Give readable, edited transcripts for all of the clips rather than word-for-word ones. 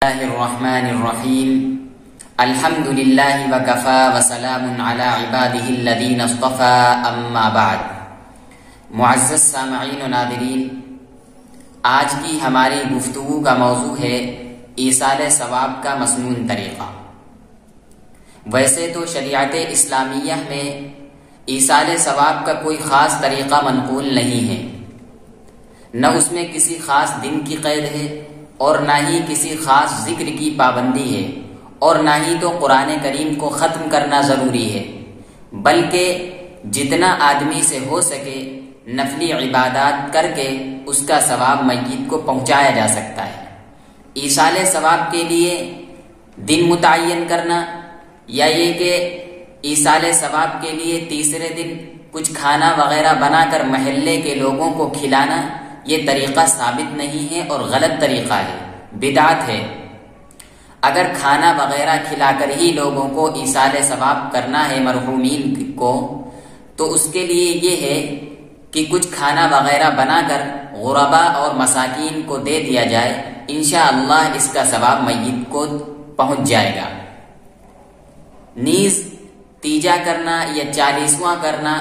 الله الرحمن الرحیم الحمد للہ وکفی وسلام علی عباده الذین اصطفی اما بعد۔ معزز سامعین و ناظرین، آج کی ہماری گفتگو کا موضوع ہے ایصال ثواب کا مسنون طریقہ۔ ویسے تو شریعت اسلامیہ میں ایصال ثواب کا کوئی خاص طریقہ منقول نہیں ہے، نہ اس میں کسی خاص دن کی قید ہے اور نہ ہی کسی خاص ذکر کی پابندی ہے، اور نہ ہی تو قرآن کریم کو ختم کرنا ضروری ہے، بلکہ جتنا آدمی سے ہو سکے نفلی عبادات کر کے اس کا ثواب میت کو پہنچایا جا سکتا ہے۔ ایصال ثواب کے لیے دن متعین کرنا یا یہ کہ ایصال ثواب کے لیے تیسرے دن کچھ کھانا وغیرہ بنا کر محلے کے لوگوں کو کھلانا، یہ طریقہ ثابت نہیں ہے اور غلط طریقہ ہے، بدعت ہے۔ اگر کھانا وغیرہ کھلا کر ہی لوگوں کو ایصال ثواب کرنا ہے مرحومین کو، تو اس کے لیے یہ ہے کہ کچھ کھانا وغیرہ بنا کر غربا اور مساکین کو دے دیا جائے، انشاءاللہ اس کا ثواب میت کو پہنچ جائے گا۔ نیز تیجا کرنا یا 40واں کرنا،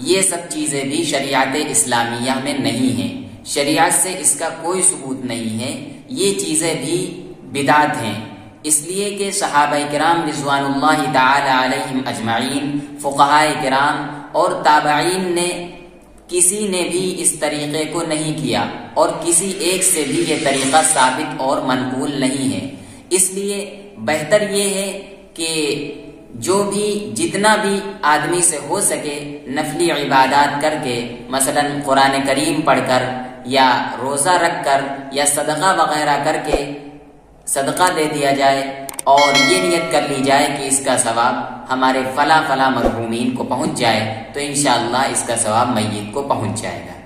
یہ سب چیزیں بھی شریعت اسلامیہ میں نہیں ہیں، شریعت سے اس کا کوئی ثبوت نہیں ہے، یہ چیزیں بھی بدعت ہیں، اس لیے کہ صحابہ کرام رضوان اللہ تعالی علیہم اجمعین، فقہائے کرام اور تابعین نے کسی نے بھی اس طریقے کو نہیں کیا، اور کسی ایک سے بھی یہ طریقہ ثابت اور منقول نہیں ہے۔ اس لیے بہتر یہ ہے کہ جو بھی جتنا بھی آدمی سے ہو سکے نفلی عبادات کر کے، مثلا قرآن کریم پڑھ کر یا روزہ رکھ کر یا صدقہ وغیرہ کر کے صدقہ دے دیا جائے، اور یہ نیت کر لی جائے کہ اس کا ثواب ہمارے فلاں مرحومین کو پہنچ جائے، تو انشاءاللہ اس کا ثواب میت کو پہنچ جائے گا۔